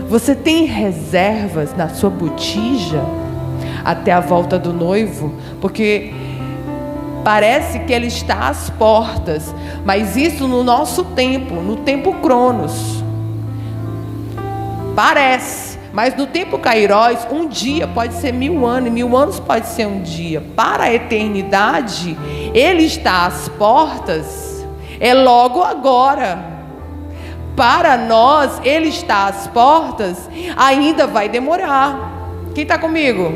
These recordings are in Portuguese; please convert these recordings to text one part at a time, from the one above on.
Você tem reservas na sua botija até a volta do noivo? Porque parece que ele está às portas, mas isso no nosso tempo, no tempo Cronos. Parece, mas no tempo Kairos, um dia pode ser 1000 anos, e 1000 anos pode ser um dia. Para a eternidade, ele está às portas, é logo agora. Para nós, ele está às portas, ainda vai demorar. Quem está comigo?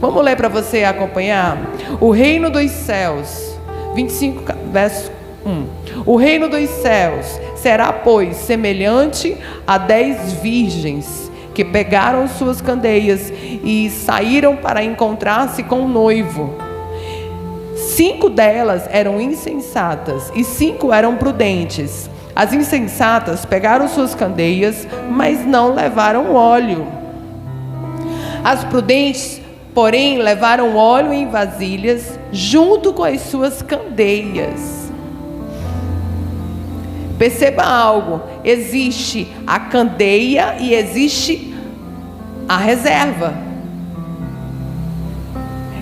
Vamos ler para você acompanhar. O reino dos céus, 25, verso 1. O reino dos céus será, pois, semelhante a 10 virgens que pegaram suas candeias e saíram para encontrar-se com o noivo. 5 delas eram insensatas e 5 eram prudentes. As insensatas pegaram suas candeias, mas não levaram óleo. As prudentes, porém, levaram óleo em vasilhas, junto com as suas candeias. Perceba algo: existe a candeia e existe a reserva.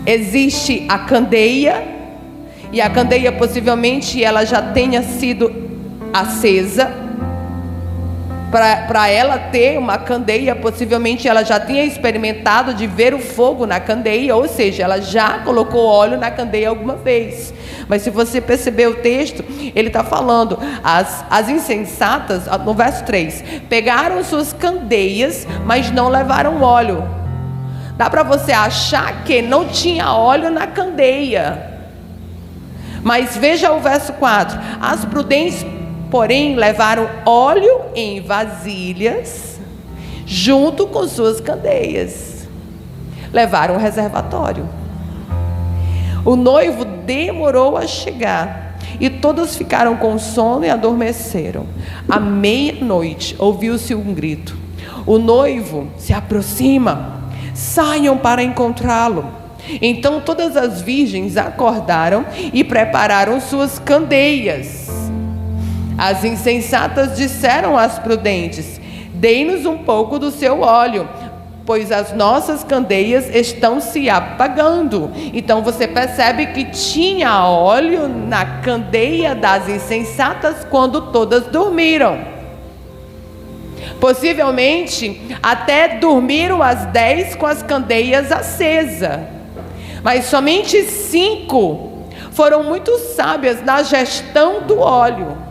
Existe a candeia, e a candeia possivelmente ela já tenha sido acesa. Para ela ter uma candeia, possivelmente ela já tinha experimentado de ver o fogo na candeia, ou seja, ela já colocou óleo na candeia alguma vez. Mas se você perceber o texto, ele está falando, as insensatas, no verso 3, pegaram suas candeias, mas não levaram óleo. Dá para você achar que não tinha óleo na candeia. Mas veja o verso 4, as prudentes, porém, levaram óleo em vasilhas, junto com suas candeias. Levaram um reservatório. O noivo demorou a chegar, e todas ficaram com sono e adormeceram. À meia-noite, ouviu-se um grito: o noivo se aproxima, saiam para encontrá-lo. Então todas as virgens acordaram e prepararam suas candeias. As insensatas disseram às prudentes: dei-nos um pouco do seu óleo, pois as nossas candeias estão se apagando. Então você percebe que tinha óleo na candeia das insensatas quando todas dormiram. Possivelmente até dormiram as 10 com as candeias acesas, mas somente 5 foram muito sábias na gestão do óleo.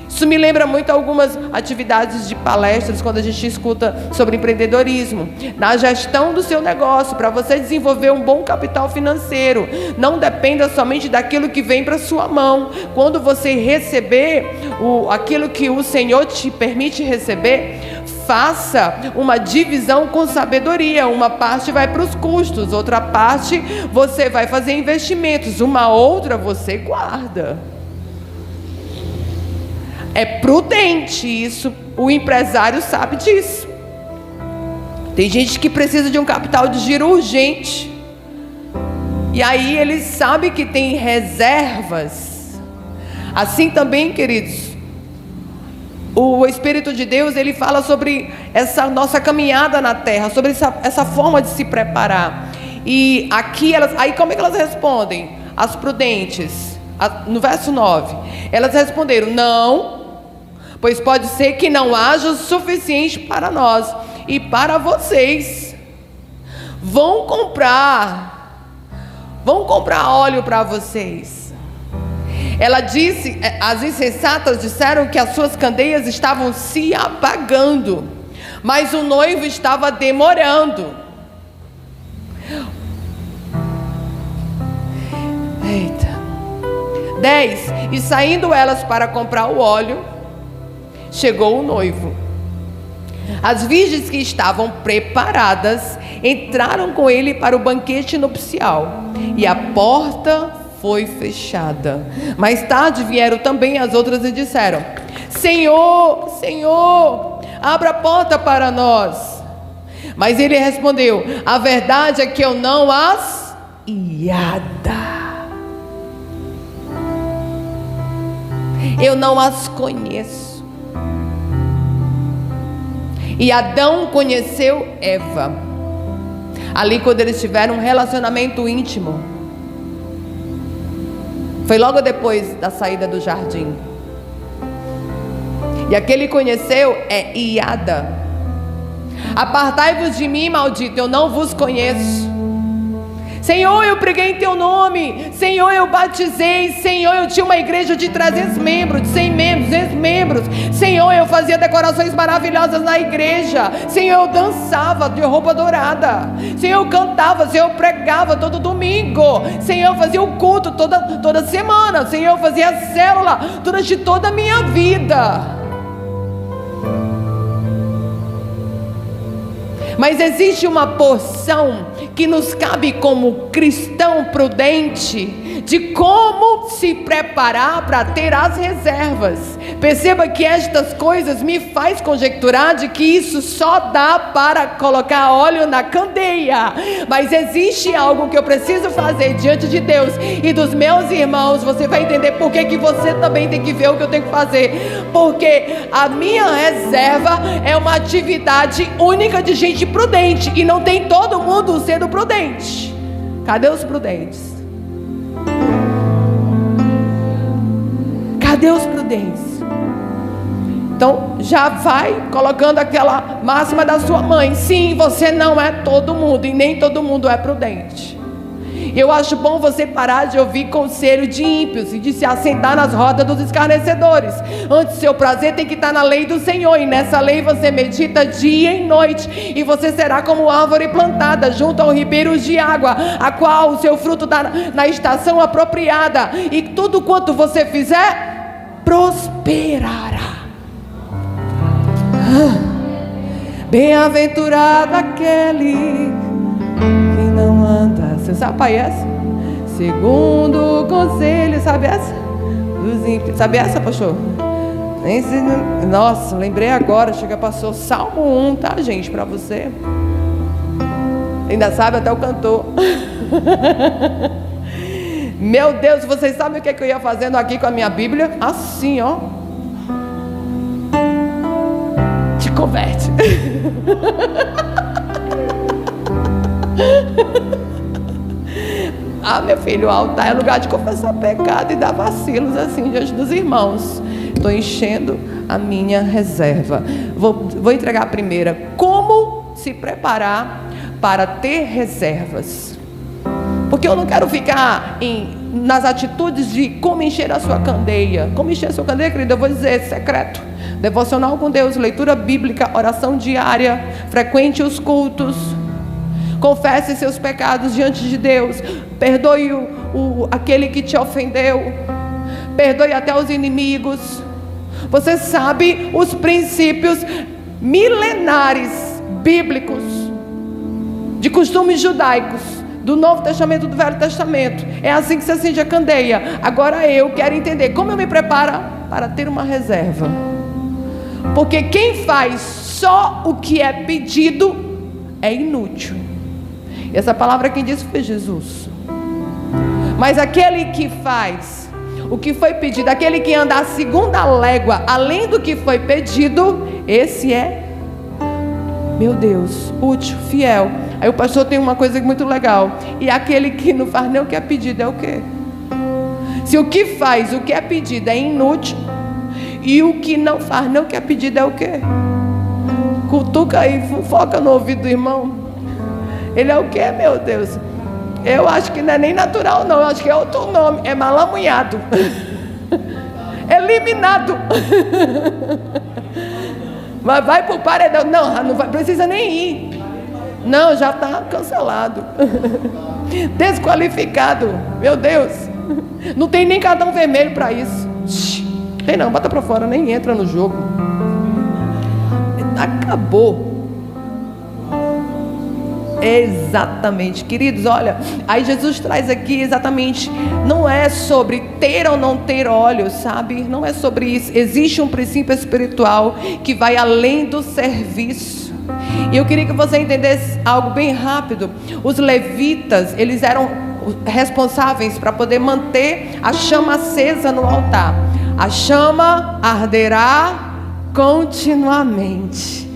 Isso me lembra muito algumas atividades de palestras, quando a gente escuta sobre empreendedorismo. Na gestão do seu negócio, para você desenvolver um bom capital financeiro, não dependa somente daquilo que vem para sua mão. Quando você receber aquilo que o Senhor te permite receber, faça uma divisão com sabedoria. Uma parte vai para os custos, outra parte você vai fazer investimentos, uma outra você guarda. É prudente isso, o empresário sabe disso. Tem gente que precisa de um capital de giro urgente, e aí ele sabe que tem reservas. Assim também, queridos, o Espírito de Deus, ele fala sobre essa nossa caminhada na terra, sobre essa forma de se preparar. E aqui aí como é que elas respondem? As prudentes, no verso 9, elas responderam: não, pois pode ser que não haja o suficiente para nós e para vocês. Vão comprar óleo para vocês. Ela disse, as insensatas disseram que as suas candeias estavam se apagando, mas o noivo estava demorando. Eita. 10. E saindo elas para comprar o óleo, chegou o noivo. As virgens que estavam preparadas entraram com ele para o banquete nupcial, e a porta foi fechada. Mais tarde vieram também as outras e disseram: Senhor, Senhor, abra a porta para nós. Mas ele respondeu: a verdade é que eu não as eu não as conheço. E Adão conheceu Eva. Ali quando eles tiveram um relacionamento íntimo. Foi logo depois da saída do jardim. E aquele conheceu é Iada. Apartai-vos de mim, maldito, eu não vos conheço. Senhor, eu preguei em teu nome. Senhor, eu batizei. Senhor, eu tinha uma igreja de 300 membros, de 100 membros, 200 membros. Senhor, eu fazia decorações maravilhosas na igreja. Senhor, eu dançava de roupa dourada. Senhor, eu cantava. Senhor, eu pregava todo domingo. Senhor, eu fazia o culto toda semana. Senhor, eu fazia a célula durante toda a minha vida. Mas existe uma porção que nos cabe como cristão prudente de como se preparar para ter as reservas. Perceba que estas coisas me faz conjecturar de que isso só dá para colocar óleo na candeia. Mas existe algo que eu preciso fazer diante de Deus e dos meus irmãos. Você vai entender por que você também tem que ver o que eu tenho que fazer. Porque a minha reserva é uma atividade única de gente prudente. E não tem todo mundo sendo prudente. Cadê os prudentes? Cadê os prudentes? Então já vai colocando aquela máxima da sua mãe. Sim, você não é todo mundo e nem todo mundo é prudente. Eu acho bom você parar de ouvir conselho de ímpios e de se assentar nas rodas dos escarnecedores. Antes, seu prazer tem que estar na lei do Senhor, e nessa lei você medita dia e noite, e você será como árvore plantada junto ao ribeiro de água, a qual o seu fruto dá na estação apropriada, e tudo quanto você fizer prosperará. Bem-aventurado aquele que não anda. Você sabe essa? Segundo o conselho, sabe essa? Dos ímpios. Sabe essa, pastor? Nossa, lembrei agora. Chega, passou Salmo 1, tá, gente? Pra você. Ainda sabe até o cantor. Meu Deus, vocês sabem o que eu ia fazendo aqui com a minha Bíblia? Assim, ó. Te converte. Ah, meu filho, o altar é lugar de confessar pecado e dar vacilos assim diante dos irmãos. Estou enchendo a minha reserva. Vou entregar a primeira. Como se preparar para ter reservas? Porque eu não quero ficar nas atitudes de como encher a sua candeia. Como encher a sua candeia, querida? Eu vou dizer secreto. Devocional com Deus, leitura bíblica, oração diária, frequente os cultos. Confesse seus pecados diante de Deus. Perdoe aquele que te ofendeu. Perdoe até os inimigos. Você sabe os princípios milenares bíblicos de costumes judaicos do Novo Testamento e do Velho Testamento. É assim que se acende a candeia. Agora eu quero entender como eu me preparo para ter uma reserva. Porque quem faz só o que é pedido é inútil. E essa palavra quem disse foi Jesus. Mas aquele que faz o que foi pedido, aquele que anda a segunda légua além do que foi pedido, esse é, meu Deus, útil, fiel. Aí o pastor tem uma coisa muito legal. E aquele que não faz nem o que é pedido é o quê? Se o que faz o que é pedido é inútil, e o que não faz nem o que é pedido é o quê? Cutuca aí, foca no ouvido do irmão. Ele é o quê, meu Deus? Eu acho que não é nem natural, não. Eu acho que é outro nome. É malamunhado. Eliminado. Mas vai pro paredão. Não vai, precisa nem ir. Não, já está cancelado. Desqualificado. Meu Deus. Não tem nem cartão vermelho para isso. Tem não, bota para fora, nem entra no jogo. Acabou. Exatamente, queridos, olha, aí Jesus traz aqui exatamente, não é sobre ter ou não ter óleo, sabe? Não é sobre isso. Existe um princípio espiritual que vai além do serviço. E eu queria que você entendesse algo bem rápido. Os levitas, eles eram responsáveis para poder manter a chama acesa no altar. A chama arderá continuamente.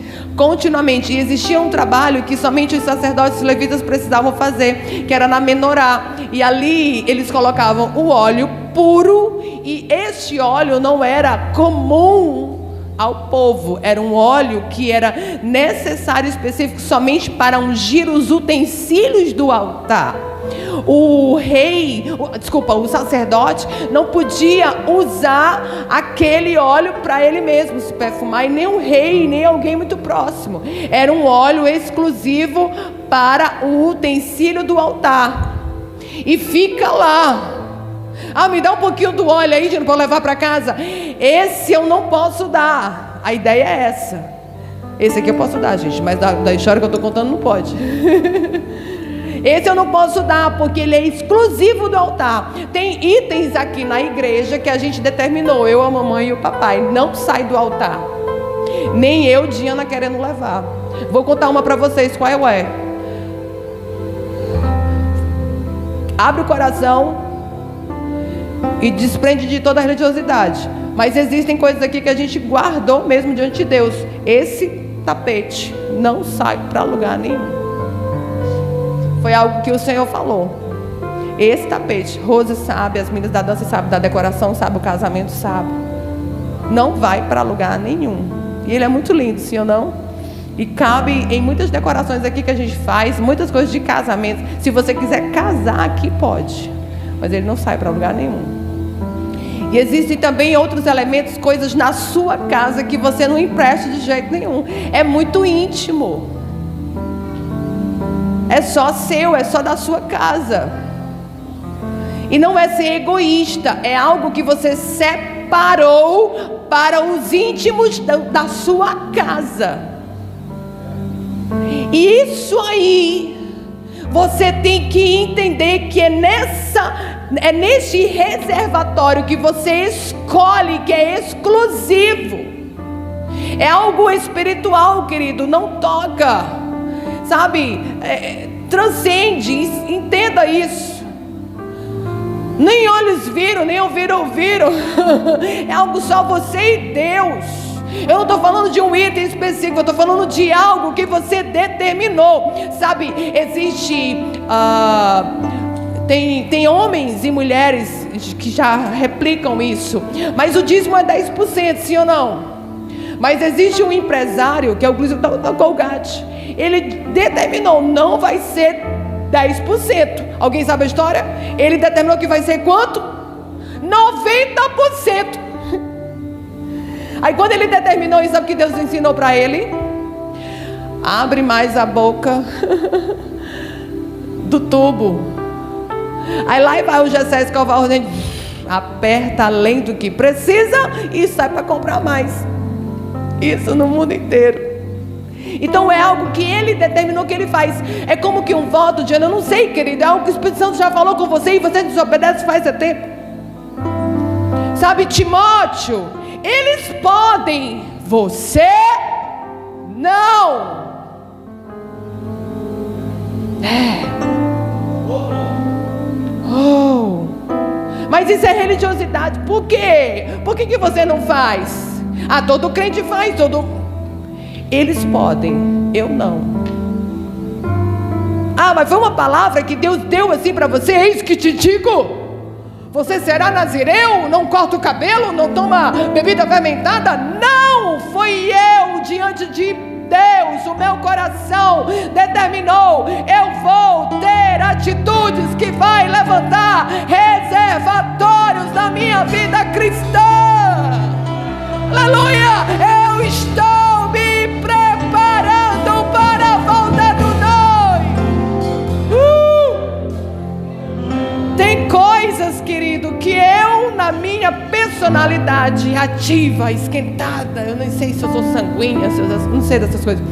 continuamente. E existia um trabalho que somente os sacerdotes levitas precisavam fazer, que era na menorá. E ali eles colocavam o óleo puro, e este óleo não era comum ao povo, era um óleo que era necessário, específico, somente para ungir os utensílios do altar. O sacerdote não podia usar aquele óleo para ele mesmo se perfumar, e nem um rei, nem alguém muito próximo. Era um óleo exclusivo para o utensílio do altar. E fica lá. Me dá um pouquinho do óleo aí, para levar para casa. Esse eu não posso dar. A ideia é essa. Esse aqui eu posso dar, gente, mas da história que eu estou contando não pode. Esse eu não posso dar, porque ele é exclusivo do altar. Tem itens aqui na igreja que a gente determinou, eu, a mamãe e o papai, não sai do altar. Nem eu, Diana, querendo levar. Vou contar uma para vocês, qual é? Abre o coração e desprende de toda a religiosidade. Mas existem coisas aqui que a gente guardou mesmo diante de Deus. Esse tapete não sai para lugar nenhum. Foi algo que o Senhor falou. Esse tapete, Rose sabe, as meninas da dança sabem, da decoração sabe, o casamento sabe. Não vai para lugar nenhum. E ele é muito lindo, sim ou não? E cabe em muitas decorações aqui que a gente faz, muitas coisas de casamento. Se você quiser casar aqui, pode. Mas ele não sai para lugar nenhum. E existem também outros elementos, coisas na sua casa que você não empresta de jeito nenhum. É muito íntimo. É só seu, é só da sua casa. E não é ser egoísta, é algo que você separou para os íntimos da sua casa. E isso aí, você tem que entender que é neste reservatório que você escolhe, que é exclusivo. É algo espiritual, querido, não toca. Sabe, transcende, entenda isso. Nem olhos viram, nem ouviram. É algo só você e Deus. Eu não estou falando de um item específico, eu estou falando de algo que você determinou. Sabe, existe tem homens e mulheres que já replicam isso. Mas o dízimo é 10%, sim ou não? Mas existe um empresário, que é o da Colgate. Ele determinou, não vai ser 10%. Alguém sabe a história? Ele determinou que vai ser quanto? 90%. Aí quando ele determinou isso, sabe o que Deus ensinou para ele? Abre mais a boca do tubo. Aí lá vai o Gessé escovar os dentes, aperta além do que precisa e sai para comprar mais. Isso no mundo inteiro. Então é algo que ele determinou que ele faz. É como que um voto, Diana, eu não sei, querido, é algo que o Espírito Santo já falou com você e você desobedece faz tempo. Sabe, Timóteo, eles podem, você não. Mas isso é religiosidade. Por quê? Por que você não faz? Todo crente faz, Eles podem, eu não. Mas foi uma palavra que Deus deu assim para você. Eis que te digo: você será nazireu, não corta o cabelo, não toma bebida fermentada. Não, foi eu diante de Deus, o meu coração determinou. Eu vou ter atitudes que vai levantar reservatórios na minha vida cristã. Aleluia! Eu estou me preparando para a volta do noivo. Tem coisas, querido, que eu, na minha personalidade ativa, esquentada, eu não sei se eu sou sanguínea, não sei dessas coisas,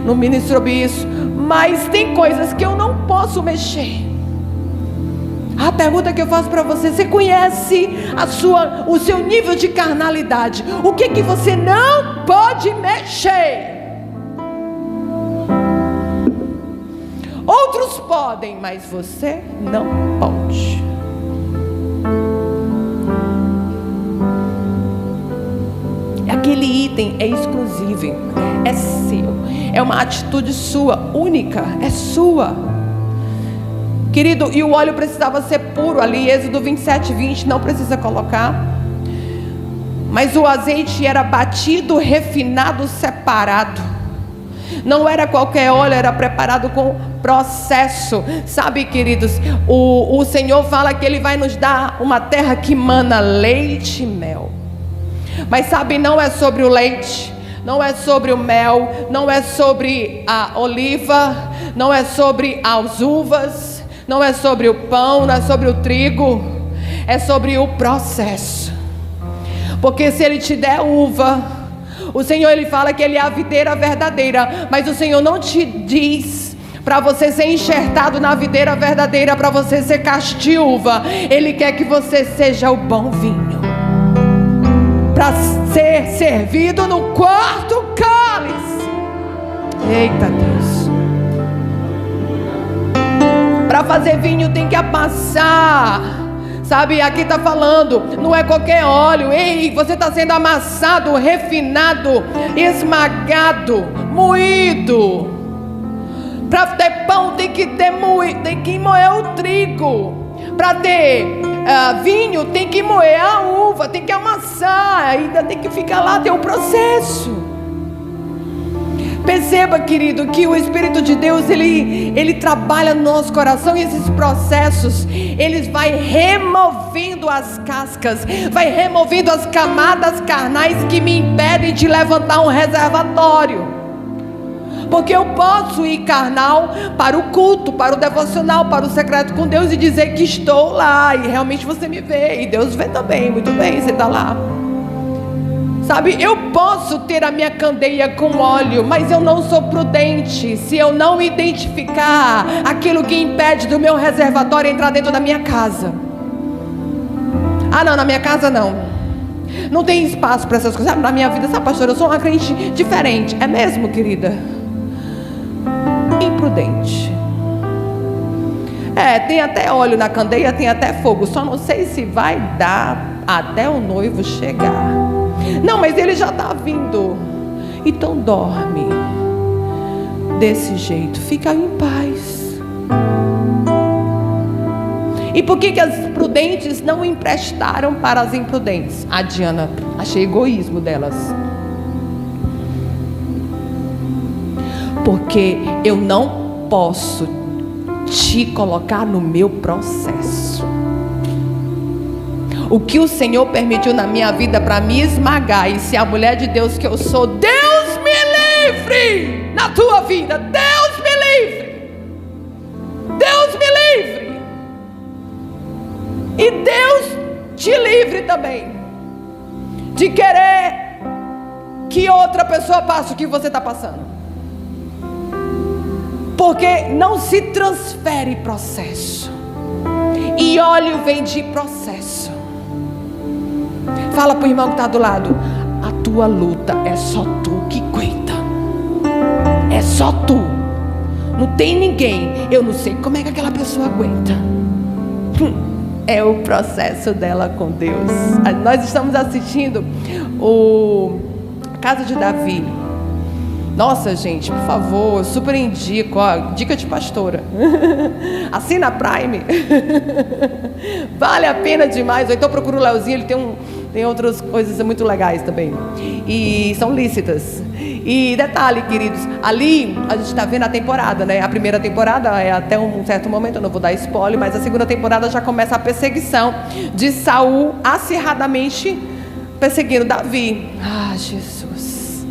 não ministro sobre isso, mas tem coisas que eu não posso mexer. A pergunta que eu faço para você: você conhece o seu nível de carnalidade? O que você não pode mexer? Outros podem, mas você não pode. aquele item é exclusivo, é seu, é uma atitude sua, única, é sua. Querido, e o óleo precisava ser puro ali, Êxodo 27:20, não precisa colocar. Mas o azeite era batido, refinado, separado. Não era qualquer óleo, era preparado com processo. Sabe, queridos, o Senhor fala que Ele vai nos dar uma terra que mana leite e mel. Mas sabe, não é sobre o leite, não é sobre o mel, não é sobre a oliva, não é sobre as uvas, não é sobre o pão, não é sobre o trigo, é sobre o processo. Porque se Ele te der uva, o Senhor, Ele fala que Ele é a videira verdadeira, mas o Senhor não te diz para você ser enxertado na videira verdadeira, para você ser castiúva. Ele quer que você seja o bom vinho, para ser servido no quarto cálice. Eita Deus! Para fazer vinho tem que amassar. Sabe, aqui está falando, não é qualquer óleo. Ei, você está sendo amassado, refinado, esmagado, moído. Para ter pão tem que moer o trigo. Para ter vinho tem que moer a uva, tem que amassar, ainda tem que ficar lá, tem um processo. Perceba, querido, que o Espírito de Deus, ele trabalha no nosso coração, e esses processos, eles vai removendo as cascas, vai removendo as camadas carnais que me impedem de levantar um reservatório. Porque eu posso ir carnal para o culto, para o devocional, para o secreto com Deus e dizer que estou lá, e realmente você me vê, e Deus vê também, muito bem, você está lá. Sabe, eu posso ter a minha candeia com óleo, mas eu não sou prudente se eu não identificar aquilo que impede do meu reservatório entrar dentro da minha casa. Ah não, na minha casa não tem espaço para essas coisas. Sabe, na minha vida, sabe, pastor, eu sou uma crente diferente. É mesmo, querida? Imprudente. Tem até óleo na candeia, tem até fogo, só não sei se vai dar até o noivo chegar. Não, mas ele já está vindo. Então dorme desse jeito, fica em paz. E por que as prudentes não emprestaram para as imprudentes? A Diana, achei egoísmo delas. Porque eu não posso te colocar no meu processo. O que o Senhor permitiu na minha vida para me esmagar, e se a mulher de Deus que eu sou, Deus me livre na tua vida, Deus me livre, Deus me livre, e Deus te livre também de querer que outra pessoa passe o que você está passando, porque não se transfere processo, e óleo vem de processo. Fala para o irmão que está do lado: a tua luta é só tu que aguenta. É só tu. Não tem ninguém. Eu não sei como é que aquela pessoa aguenta. É o processo dela com Deus. Nós estamos assistindo o Casa de Davi. Nossa, gente, por favor, eu super indico, dica de pastora. Assina a Prime. Vale a pena demais. Ou então procura o Leozinho, ele tem outras coisas muito legais também. E são lícitas. E detalhe, queridos, ali a gente está vendo a temporada, né? A primeira temporada é até um certo momento, eu não vou dar spoiler, mas a segunda temporada já começa a perseguição de Saul acirradamente perseguindo Davi. Ah, Jesus.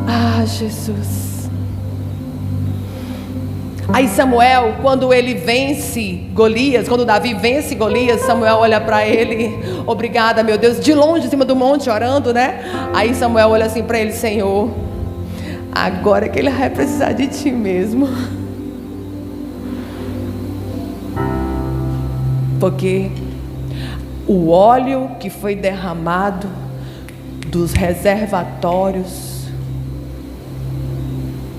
Ah, Jesus. Aí Samuel, quando ele vence Golias, quando Davi vence Golias, Samuel olha para ele: obrigada, meu Deus, de longe, em cima do monte, orando, né? Aí Samuel olha assim para ele: Senhor, agora que ele vai precisar de ti mesmo. Porque o óleo que foi derramado dos reservatórios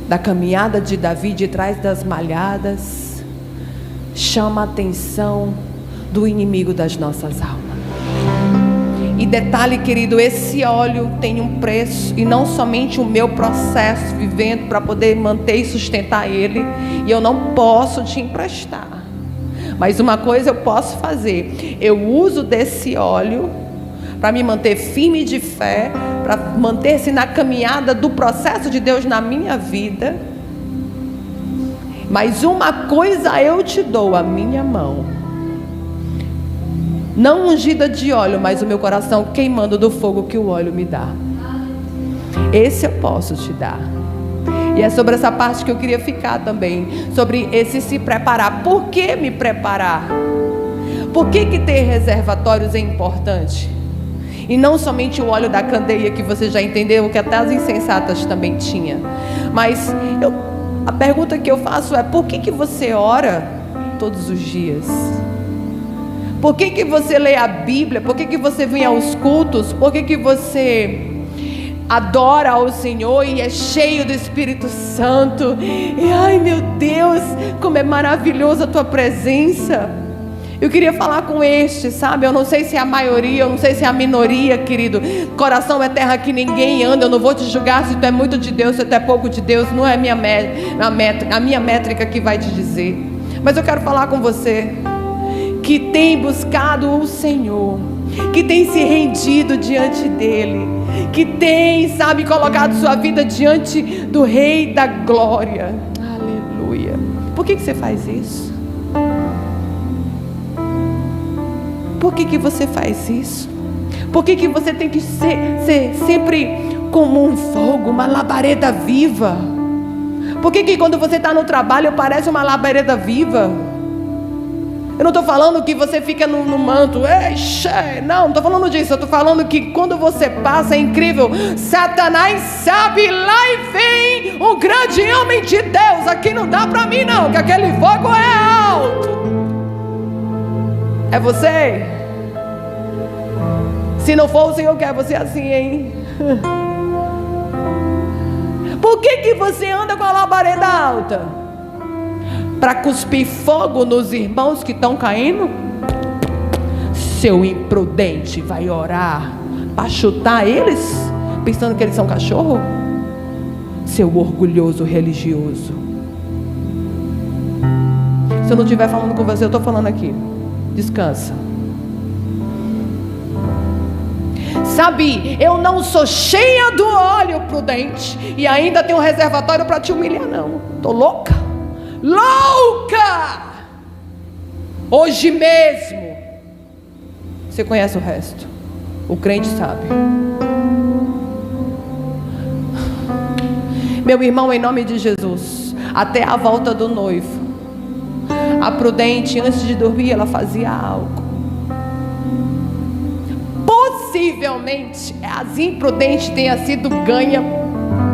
da caminhada de Davi de trás das malhadas chama a atenção do inimigo das nossas almas. E detalhe, querido, esse óleo tem um preço, e não somente o meu processo vivendo para poder manter e sustentar ele, e eu não posso te emprestar. Mas uma coisa eu posso fazer: eu uso desse óleo para me manter firme de fé, para manter-se na caminhada do processo de Deus na minha vida. Mas uma coisa eu te dou: a minha mão, não ungida de óleo, mas o meu coração queimando do fogo que o óleo me dá. Esse eu posso te dar. E é sobre essa parte que eu queria ficar também, sobre esse se preparar. Por que me preparar? Por que ter reservatórios é importante? E não somente o óleo da candeia, que você já entendeu, que até as insensatas também tinha. Mas a pergunta que eu faço é: por que você ora todos os dias? Por que você lê a Bíblia? Por que você vem aos cultos? Por que você adora ao Senhor e é cheio do Espírito Santo? E ai, meu Deus, como é maravilhosa a tua presença. Eu queria falar com sabe? Eu não sei se é a maioria, eu não sei se é a minoria, querido. Coração é terra que ninguém anda. Eu não vou te julgar se tu é muito de Deus, se tu é pouco de Deus. Não é a minha métrica que vai te dizer. Mas eu quero falar com você que tem buscado o Senhor, que tem se rendido diante dele, que tem, sabe, colocado sua vida diante do Rei da Glória. Aleluia. Por que você faz isso? Por que você faz isso? Por que você tem que ser sempre como um fogo, uma labareda viva? Por que quando você está no trabalho parece uma labareda viva? Eu não estou falando que você fica no manto, não estou falando disso. Eu estou falando que quando você passa, é incrível. Satanás sabe, lá e vem um grande homem de Deus. Aqui não dá para mim não, que aquele fogo é alto. É você? Se não for, o Senhor quer você assim, hein? Por que você anda com a labareda alta? Para cuspir fogo nos irmãos que estão caindo? Seu imprudente vai orar para chutar eles, pensando que eles são cachorro? Seu orgulhoso religioso. Se eu não estiver falando com você, eu estou falando aqui. Descansa. Sabe, eu não sou cheia do óleo prudente e ainda tenho um reservatório para te humilhar, não. Estou louca. Louca! Hoje mesmo. Você conhece o resto. O crente sabe. Meu irmão, em nome de Jesus, até a volta do noivo, a prudente, antes de dormir, ela fazia algo. Possivelmente as imprudentes tenha sido ganha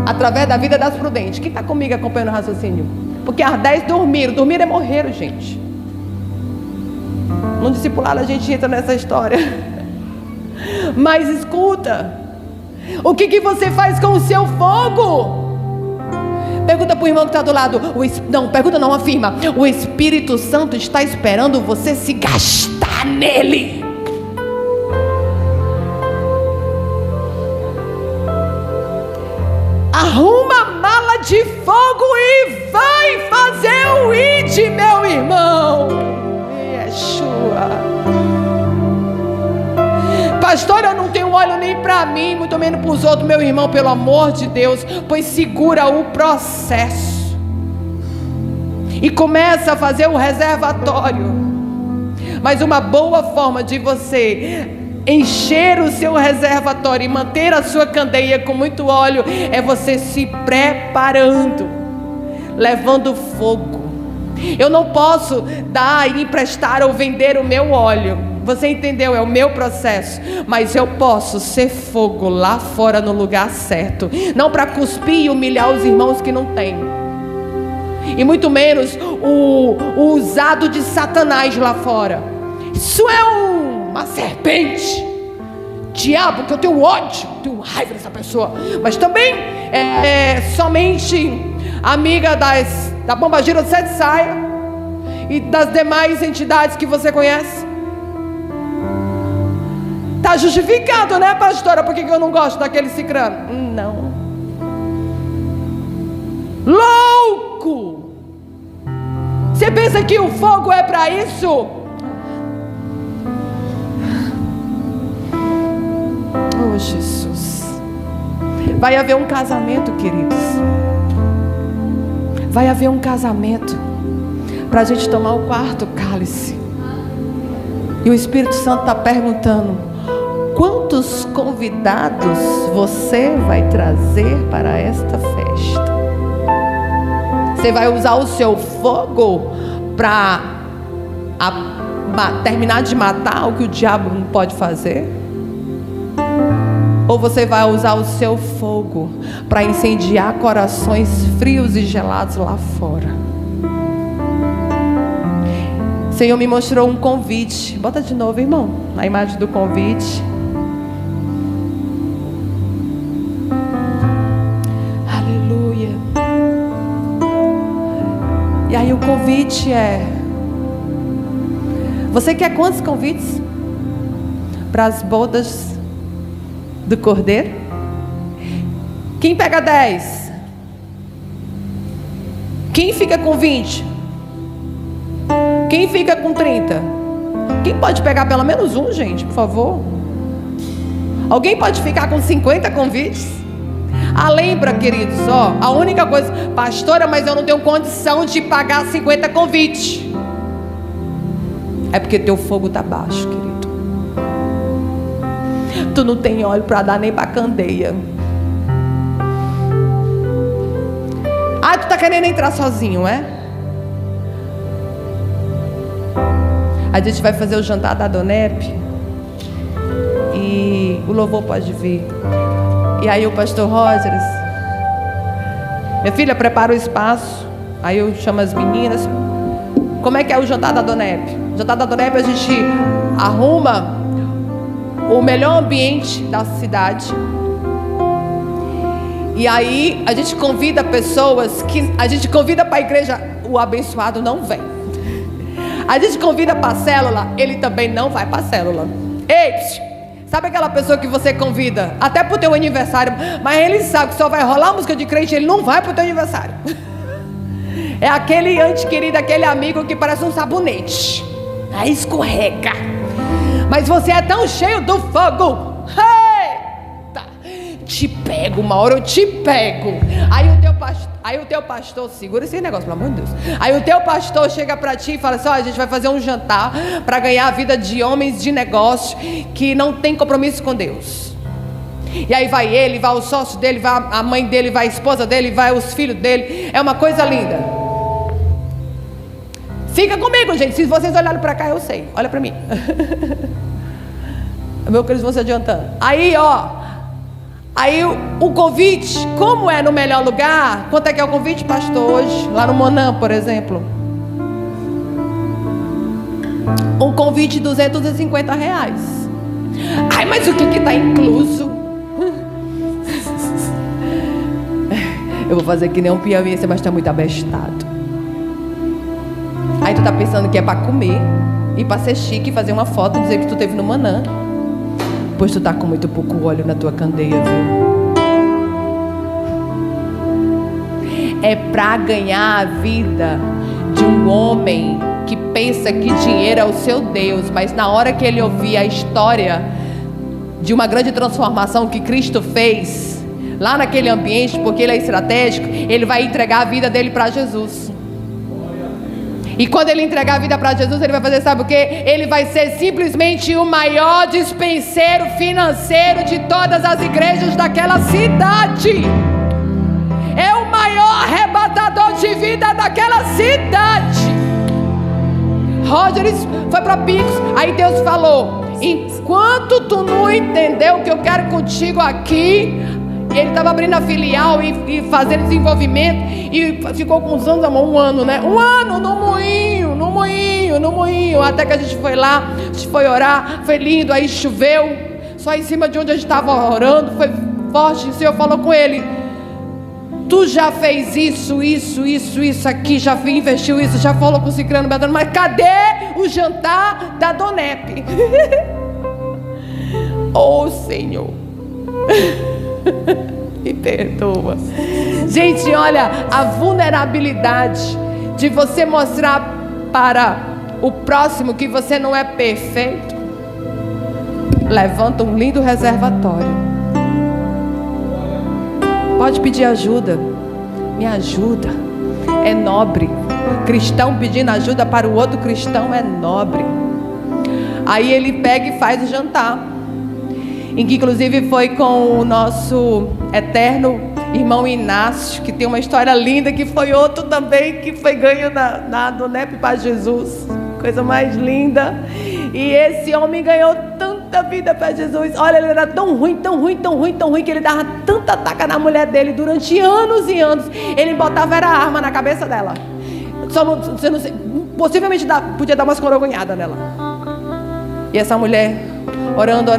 através da vida das prudentes. Quem está comigo acompanhando o raciocínio? Porque as 10 dormiram é morreram, gente. No discipulado a gente entra nessa história. Mas escuta, o que você faz com o seu fogo? Pergunta para o irmão que está do lado. Não, afirma. O Espírito Santo está esperando você se gastar nele. Arruma a mala de fogo e vai fazer o ID, meu irmão. Yeshua. Pastor, eu não tenho óleo nem para mim, muito menos para os outros, meu irmão, pelo amor de Deus. Pois segura o processo e começa a fazer o reservatório. Mas uma boa forma de você encher o seu reservatório e manter a sua candeia com muito óleo é você se preparando, levando fogo. Eu não posso dar e emprestar ou vender o meu óleo. Você entendeu? É o meu processo. Mas eu posso ser fogo lá fora no lugar certo. Não para cuspir e humilhar os irmãos que não têm. E muito menos o usado de Satanás lá fora. Isso é uma serpente. Diabo, que eu tenho ódio, tenho raiva dessa pessoa. Mas também é somente amiga da Bomba Gira de Sete Saia e das demais entidades que você conhece. Está justificado, né, pastora? Por que eu não gosto daquele cicrano? Não. Louco! Você pensa que o fogo é para isso? Oh, Jesus. Vai haver um casamento, queridos. Vai haver um casamento para a gente tomar o quarto cálice. E o Espírito Santo está perguntando: quantos convidados você vai trazer para esta festa? Você vai usar o seu fogo para terminar de matar o que o diabo não pode fazer? Ou você vai usar o seu fogo para incendiar corações frios e gelados lá fora? O Senhor me mostrou um convite. Bota de novo, irmão, a imagem do convite. Aleluia. E aí o convite é: você quer quantos convites para as bodas do Cordeiro? Quem pega 10? Quem fica com 20? Quem fica com 30? Quem pode pegar pelo menos um, gente, por favor? Alguém pode ficar com 50 convites? Lembra, queridos, a única coisa: pastora, mas eu não tenho condição de pagar 50 convites. É porque teu fogo está baixo, querido. Tu não tem óleo para dar nem para candeia. Tu tá querendo entrar sozinho, é? A gente vai fazer o jantar da Donep e o louvor pode vir. E aí o pastor Rogers: minha filha, prepara o espaço. Aí eu chamo as meninas. Como é que é o jantar da Donep? O jantar da Donep, a gente arruma o melhor ambiente da cidade. E aí a gente convida pessoas que a gente convida para a igreja, o abençoado não vem. A gente convida para a célula, ele também não vai para a célula. Ei, sabe aquela pessoa que você convida até pro teu aniversário, mas ele sabe que só vai rolar música de crente, ele não vai pro teu aniversário. É aquele ente querido, aquele amigo que parece um sabonete, aí escorrega. Mas você é tão cheio do fogo. Eita, te pego, uma hora eu te pego. Aí o teu pastor, segura esse negócio, pelo amor de Deus. Aí o teu pastor chega pra ti e fala assim: a gente vai fazer um jantar para ganhar a vida de homens de negócio que não tem compromisso com Deus. E aí vai ele, vai o sócio dele, vai a mãe dele, vai a esposa dele, vai os filhos dele. É uma coisa linda. Fica comigo, gente. Se vocês olharem para cá, eu sei. Olha para mim. Meu que eles vão se adiantando. Aí o convite, como é no melhor lugar? Quanto é que é o convite, pastor, hoje? Lá no Monan, por exemplo. Um convite de R$250. Mas o que está incluso? Eu vou fazer que nem um piauiense, mas está muito abestado. Aí tu tá pensando que é para comer e para ser chique, fazer uma foto e dizer que tu teve no Manã. Pois tu tá com muito pouco óleo na tua candeia, viu? É para ganhar a vida de um homem que pensa que dinheiro é o seu Deus, mas na hora que ele ouvir a história de uma grande transformação que Cristo fez lá naquele ambiente, porque ele é estratégico, ele vai entregar a vida dele para Jesus. E quando ele entregar a vida para Jesus, ele vai fazer, sabe o que? Ele vai ser simplesmente o maior dispenseiro financeiro de todas as igrejas daquela cidade. É o maior arrebatador de vida daquela cidade. Rogers foi para Picos. Aí Deus falou: enquanto tu não entendeu o que eu quero contigo aqui. Ele estava abrindo a filial e fazendo desenvolvimento. E ficou com uns anos, um ano, né? Um ano no moinho. Até que a gente foi lá, a gente foi orar, foi lindo, aí choveu. Só em cima de onde a gente estava orando, foi forte. O Senhor falou com ele: tu já fez isso aqui, já investiu isso, já falou com o Cicrano Beltrano, mas cadê o jantar da Donep? Oh, Senhor, me perdoa. Gente, olha, a vulnerabilidade de você mostrar para o próximo que você não é perfeito, levanta um lindo reservatório. Pode pedir ajuda. Me ajuda. É nobre. Cristão pedindo ajuda para o outro cristão é nobre. Aí ele pega e faz o jantar, em que inclusive foi com o nosso eterno irmão Inácio, que tem uma história linda, que foi outro também que foi ganho na Donep para Jesus. Coisa mais linda. E esse homem ganhou tanta vida para Jesus. Olha, ele era tão ruim, que ele dava tanta taca na mulher dele durante anos e anos. Ele botava era a arma na cabeça dela. Você não possivelmente podia dar umas corogonhadas nela. E essa mulher orando.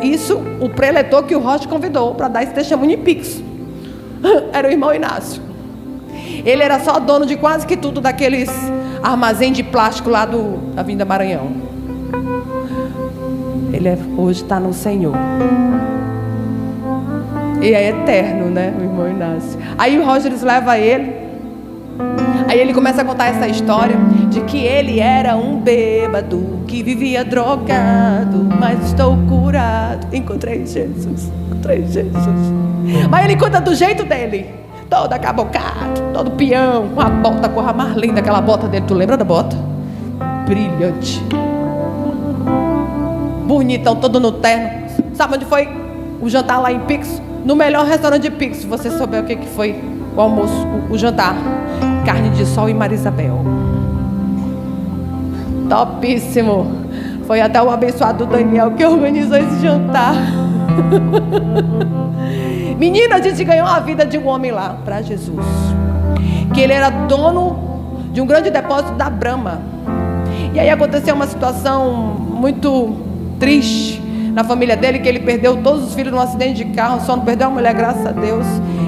Isso, o preletor que o Rocha convidou para dar esse testemunho em Pix. Era o irmão Inácio. Ele era só dono de quase que tudo daqueles armazém de plástico lá da Avenida Maranhão. Ele hoje está no Senhor. E é eterno, né, o irmão Inácio. Aí o Roger leva ele. Aí ele começa a contar essa história de que ele era um bêbado, que vivia drogado, mas estou curado. Encontrei Jesus. Mas ele conta do jeito dele, todo acabocado, todo peão, com a bota, com a mais linda, aquela bota dele. Tu lembra da bota? Brilhante, bonitão, todo no terno. Sabe onde foi o jantar lá em Pix? No melhor restaurante de Pix. Se você souber o que foi o almoço, o jantar: carne de sol e Marisabel. Topíssimo. Foi até o abençoado Daniel que organizou esse jantar. Menina, a gente ganhou a vida de um homem lá para Jesus, que ele era dono de um grande depósito da Brahma. E aí aconteceu uma situação muito triste na família dele, que ele perdeu todos os filhos num acidente de carro, só não perdeu a mulher, graças a Deus.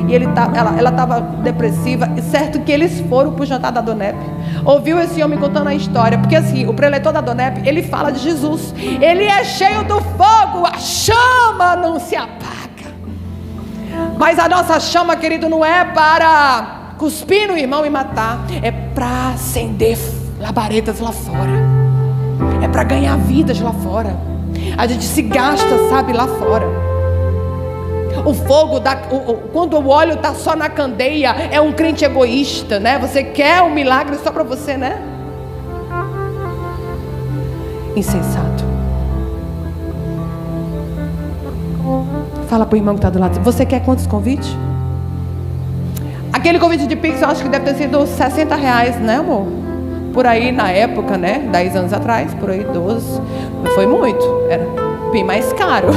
E ela estava depressiva. E certo que eles foram para o jantar da Donep. Ouviu esse homem contando a história, porque assim, o preletor da Donep, ele fala de Jesus. Ele é cheio do fogo, a chama não se apaga. Mas a nossa chama, querido, não é para cuspir no irmão e matar, é para acender labaredas lá fora, é para ganhar vidas lá fora. A gente se gasta, sabe, lá fora. O fogo, quando o óleo está só na candeia, é um crente egoísta, né? Você quer um milagre só para você, né? Insensato. Fala para o irmão que está do lado: você quer quantos convites? Aquele convite de Pix, eu acho que deve ter sido R$60, né, amor? Por aí na época, né? 10 anos atrás, por aí 12. Não foi muito, era bem mais caro.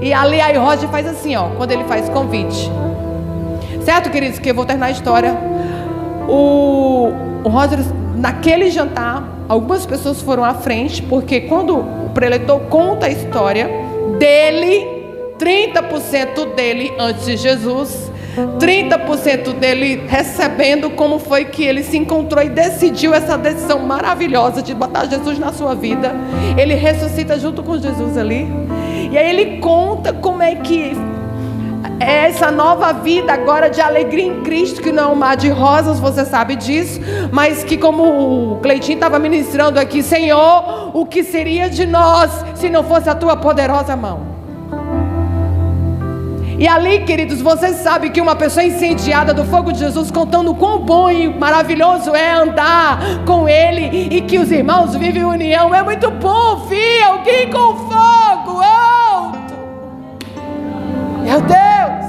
E ali aí o Roger faz assim, ó, quando ele faz convite. Certo, queridos, que eu vou terminar a história. O Roger, naquele jantar, algumas pessoas foram à frente, porque quando o preletor conta a história dele, 30% dele antes de Jesus, 30% dele recebendo, como foi que ele se encontrou e decidiu essa decisão maravilhosa de botar Jesus na sua vida. Ele ressuscita junto com Jesus ali. E aí ele conta como é que é essa nova vida agora de alegria em Cristo, que não é um mar de rosas, você sabe disso, mas que, como o Cleitinho estava ministrando aqui: Senhor, o que seria de nós se não fosse a tua poderosa mão? E ali, queridos, vocês sabem que uma pessoa incendiada do fogo de Jesus, contando quão bom e maravilhoso é andar com Ele, e que os irmãos vivem em união. É muito bom ouvir alguém com fogo alto. Meu Deus!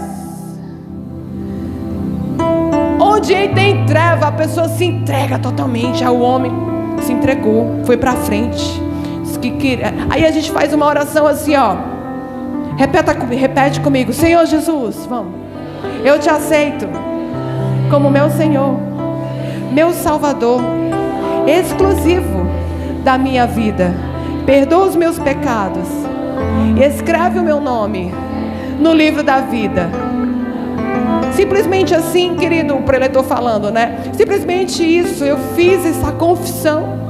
Onde tem treva, a pessoa se entrega totalmente. Ao homem se entregou, foi para frente. Aí a gente faz uma oração assim, ó. Repete comigo: Senhor Jesus, vamos. Eu te aceito como meu Senhor, meu Salvador, exclusivo da minha vida. Perdoa os meus pecados e escreve o meu nome no livro da vida. Simplesmente assim, querido, o preletor falando, né? Simplesmente isso, eu fiz essa confissão.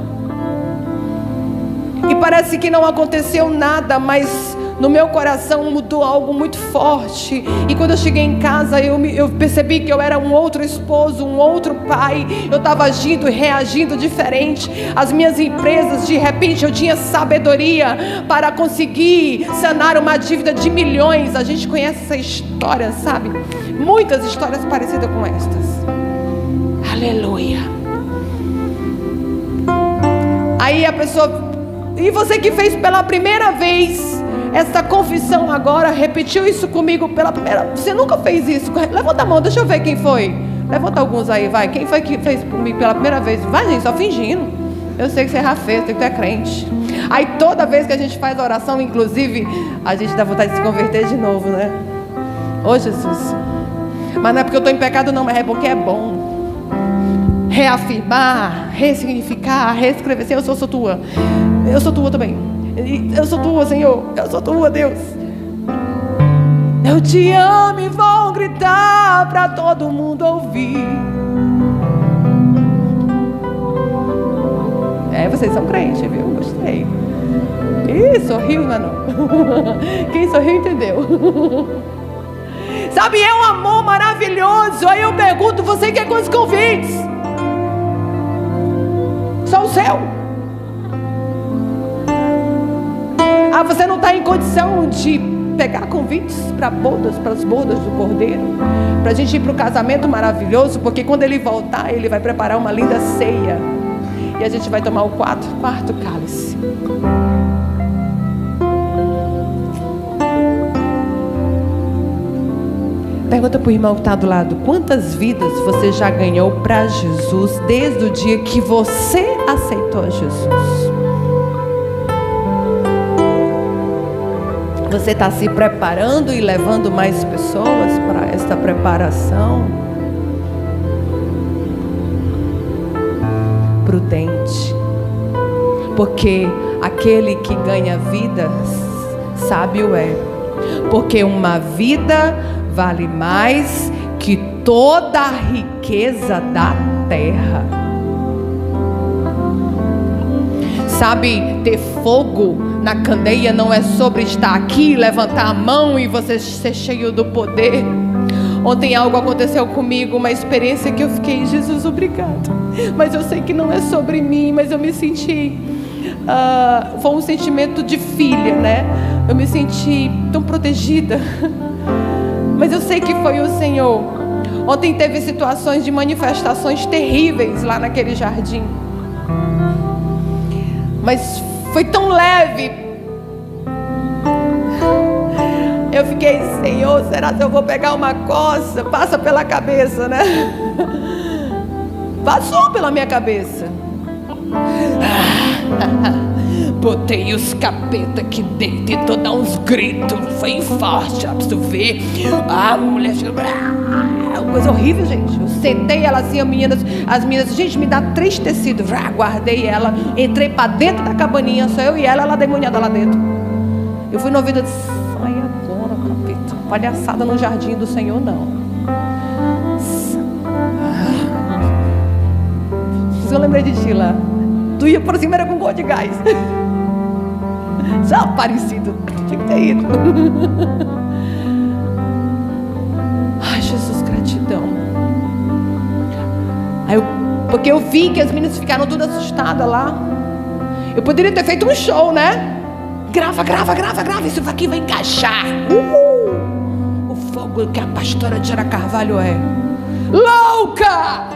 E parece que não aconteceu nada, mas no meu coração mudou algo muito forte. E quando eu cheguei em casa, eu percebi que eu era um outro esposo, um outro pai. Eu estava agindo e reagindo diferente. As minhas empresas, de repente eu tinha sabedoria para conseguir sanar uma dívida de milhões. A gente conhece essa história, sabe? Muitas histórias parecidas com estas. Aleluia. Aí a pessoa... E você que fez pela primeira vez essa confissão agora, repetiu isso comigo pela primeira vez. Você nunca fez isso? Levanta a mão, deixa eu ver quem foi. Levanta alguns aí, vai. Quem foi que fez comigo pela primeira vez? Vai, gente, só fingindo. Eu sei que você é rafeiro, sei que tu é crente. Aí toda vez que a gente faz oração, inclusive, a gente dá vontade de se converter de novo, né? Ô Jesus. Mas não é porque eu estou em pecado não, mas é porque é bom reafirmar, ressignificar, reescrever. Senhor, eu sou tua. Eu sou tua também. Eu sou tua, Senhor. Eu sou tua, Deus. Eu te amo e vou gritar para todo mundo ouvir. Vocês são crentes, viu? Gostei. Ih, sorriu, mano. Quem sorriu entendeu. Sabe, é um amor maravilhoso. Aí eu pergunto, você quer quantos convites? Só o céu. Você não está em condição de pegar convites para bodas, para as bodas do Cordeiro, para a gente ir para o casamento maravilhoso, porque quando ele voltar, ele vai preparar uma linda ceia e a gente vai tomar o quarto cálice. Pergunta para o irmão que está do lado: quantas vidas você já ganhou para Jesus desde o dia que você aceitou Jesus? Você está se preparando e levando mais pessoas para esta preparação? Prudente, porque aquele que ganha vida, sábio é, porque uma vida vale mais que toda a riqueza da terra. Sabe, ter fogo na candeia não é sobre estar aqui, levantar a mão e você ser cheio do poder. Ontem algo aconteceu comigo, uma experiência que eu fiquei, Jesus, obrigado. Mas eu sei que não é sobre mim, mas eu me senti, foi um sentimento de filha, né? Eu me senti tão protegida. Mas eu sei que foi o Senhor. Ontem teve situações de manifestações terríveis lá naquele jardim. Mas foi tão leve. Eu fiquei, Senhor, será que eu vou pegar uma coça? Passa pela cabeça, né? Passou pela minha cabeça. Botei os capeta aqui dentro e tô dando uns gritos. Foi forte, ó, pra tu ver. A mulher chegou. Coisa horrível, gente. Eu sentei ela assim, as meninas, gente, me dá 3 tecidos. Guardei ela, entrei pra dentro da cabaninha, só eu e ela demoniada lá dentro. Eu fui no ouvido e disse: sai agora, capeta. Palhaçada no jardim do Senhor, não. Eu lembrei de ti lá. Tu ia por cima, era com gol de gás. Já parecido. Tinha que ter ido. Ai, Jesus, gratidão. Porque eu vi que as meninas ficaram todas assustadas lá. Eu poderia ter feito um show, né? Grava. Isso aqui vai encaixar. O fogo que a pastora Diana Carvalho é. Louca!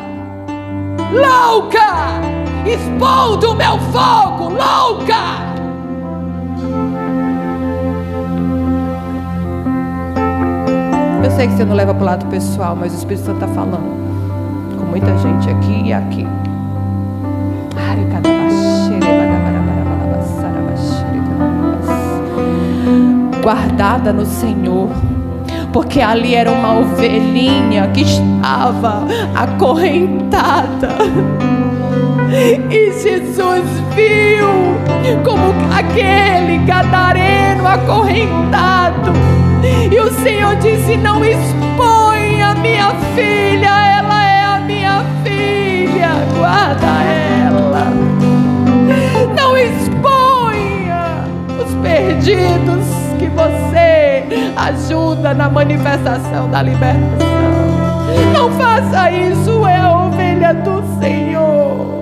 Expondo o meu fogo, louca! Eu sei que você não leva para o lado pessoal, mas o Espírito Santo está falando com muita gente aqui e aqui. Guardada no Senhor, porque ali era uma ovelhinha que estava acorrentada. E Jesus viu como aquele gadareno acorrentado. E o Senhor disse: não expõe a minha filha, ela é a minha filha, guarda ela. Não expõe perdidos que você ajuda na manifestação da libertação. Não faça isso, é a ovelha do Senhor.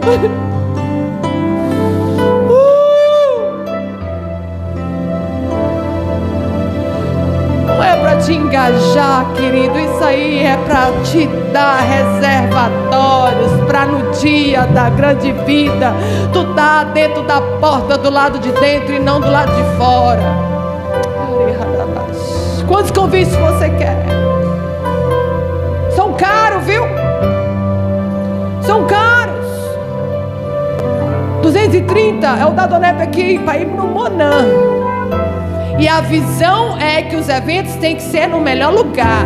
Não é para te engajar, querido. Isso aí é para te dar reservatórios para no dia da grande vida tu tá dentro da porta do lado de dentro e não do lado de fora. Quantos convites você quer? São caros, viu? São caros. 230 é o da Donep aqui para ir no Monã. E a visão é que os eventos têm que ser no melhor lugar.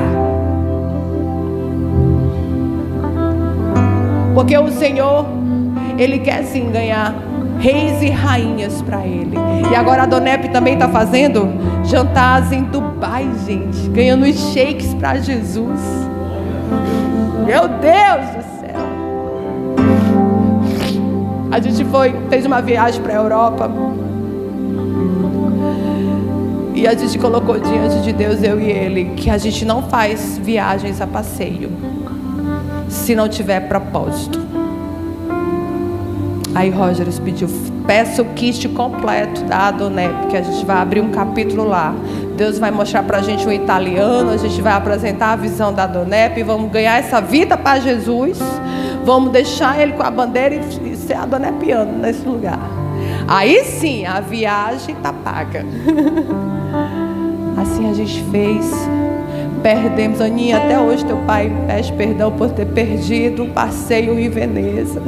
Porque o Senhor, Ele quer sim ganhar reis e rainhas para Ele. E agora a Donep também está fazendo jantares em Dubai, gente. Ganhando os shakes para Jesus. Meu Deus do céu. A gente fez uma viagem para a Europa. E a gente colocou diante de Deus, eu e ele, que a gente não faz viagens a passeio se não tiver propósito. Aí Rogers pediu, peça o kit completo da Donep, que a gente vai abrir um capítulo lá. Deus vai mostrar pra gente um italiano, a gente vai apresentar a visão da Donep, vamos ganhar essa vida para Jesus, vamos deixar ele com a bandeira e ser a Donepiano nesse lugar. Aí sim, a viagem tá paga. Assim a gente fez. Perdemos, Aninha, até hoje teu pai pede perdão por ter perdido um passeio em Veneza.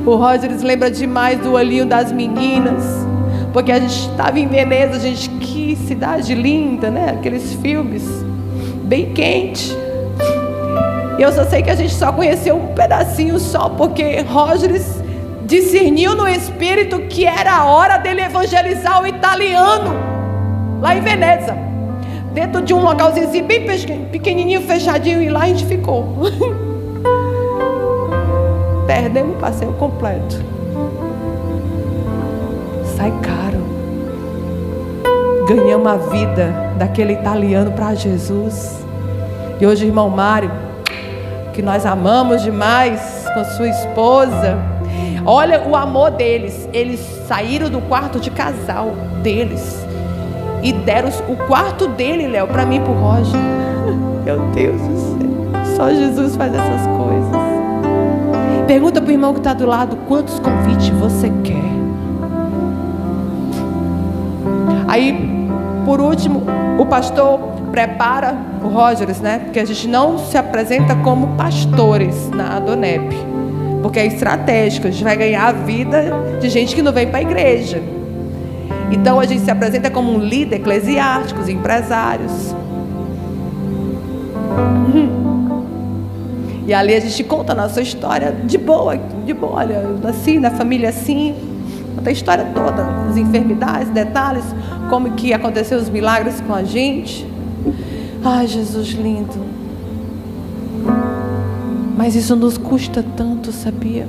O Rogers lembra demais do olhinho das meninas, porque a gente estava em Veneza, gente, que cidade linda, né? Aqueles filmes, bem quente. E eu só sei que a gente só conheceu um pedacinho só, porque Rogers discerniu no espírito que era a hora dele evangelizar o italiano lá em Veneza, dentro de um localzinho assim, bem pequenininho, fechadinho, e lá a gente ficou. Perdemos o passeio completo. Sai caro. Ganhamos a vida daquele italiano para Jesus. E hoje, irmão Mário, que nós amamos demais, com sua esposa, olha o amor deles. Eles saíram do quarto de casal deles e deram o quarto dele, Léo, para mim e pro Roger. Meu Deus do céu, só Jesus faz essas coisas. Pergunta pro irmão que está do lado, quantos convites você quer? Aí, por último, o pastor prepara o Rogers, né? Porque a gente não se apresenta como pastores na Donep, porque é estratégico, a gente vai ganhar a vida de gente que não vem para a igreja. Então a gente se apresenta como um líder eclesiástico, empresários. E ali a gente conta a nossa história de boa. Olha, eu nasci na família assim, conta a história toda, as enfermidades, detalhes, como que aconteceu os milagres com a gente. Ai, Jesus lindo. Mas isso nos custa tanto, sabia?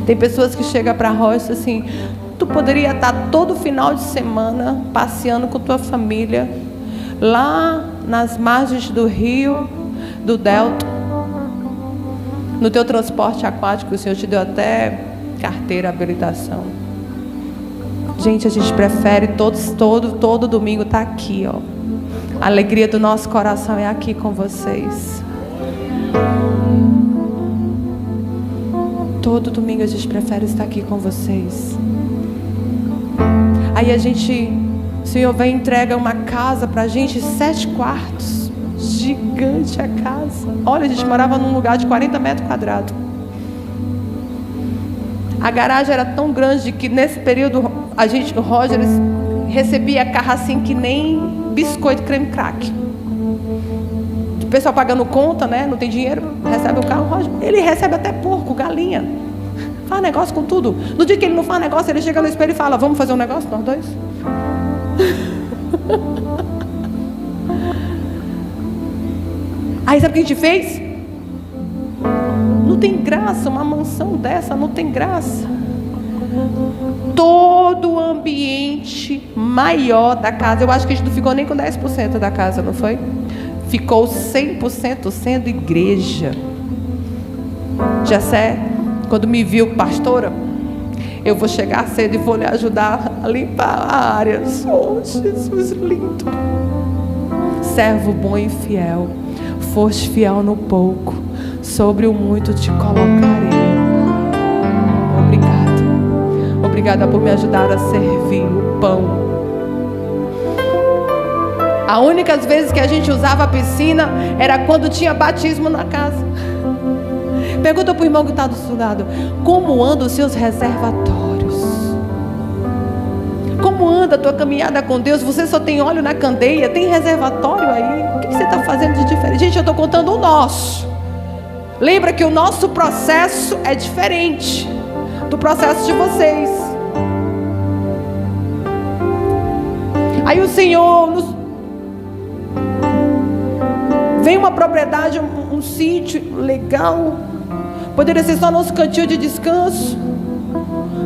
Tem pessoas que chegam para a roça assim, tu poderia estar todo final de semana passeando com tua família lá nas margens do rio, do delta, no teu transporte aquático. O Senhor te deu até carteira, habilitação. Gente, a gente prefere todo domingo estar aqui, ó. A alegria do nosso coração é aqui com vocês. Todo domingo a gente prefere estar aqui com vocês. Aí o Senhor vem e entrega uma casa pra gente, 7 quartos. Gigante a casa. Olha, a gente morava num lugar de 40 metros quadrados. A garagem era tão grande que nesse período o Roger recebia carro assim que nem biscoito creme crack. O pessoal pagando conta, né? Não tem dinheiro, recebe o carro. Roger, ele recebe até porco, galinha. Faz negócio com tudo. No dia que ele não faz negócio, ele chega no espelho e fala, vamos fazer um negócio nós dois? Aí sabe o que a gente fez? Não tem graça, uma mansão dessa não tem graça. todo o ambiente maior da casa. Eu acho que a gente não ficou nem com 10% da casa, não foi? Ficou 100% sendo igreja. Jessé, quando me viu, pastora, eu vou chegar cedo e vou lhe ajudar a limpar a área. Oh, Jesus lindo. Servo bom e fiel, foste fiel no pouco, sobre o muito te colocarei. Obrigada por me ajudar a servir o pão. A única vezes que a gente usava a piscina era quando tinha batismo na casa. Pergunta para o irmão que está do seu lado: como andam os seus reservatórios? Como anda a tua caminhada com Deus? Você só tem óleo na candeia? Tem reservatório aí? O que você está fazendo de diferente? Gente, eu estou contando o nosso. Lembra que o nosso processo é diferente do processo de vocês. Aí o Senhor vem uma propriedade, um sítio legal, poderia ser só nosso cantinho de descanso,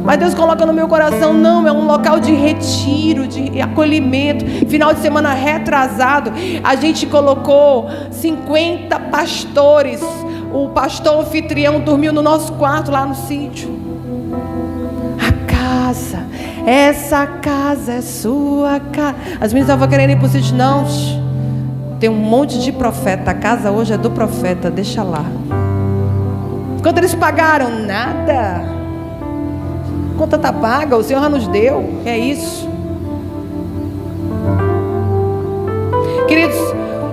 mas Deus coloca no meu coração: não, é um local de retiro, de acolhimento. Final de semana retrasado, a gente colocou 50 pastores. O pastor anfitrião dormiu no nosso quarto lá no sítio. Essa casa é sua casa. As meninas estavam querendo ir para o sítio. Não, tem um monte de profeta. A casa hoje é do profeta, deixa lá. Quanto eles pagaram? Nada. Conta está paga, o Senhor já nos deu. É isso. Queridos,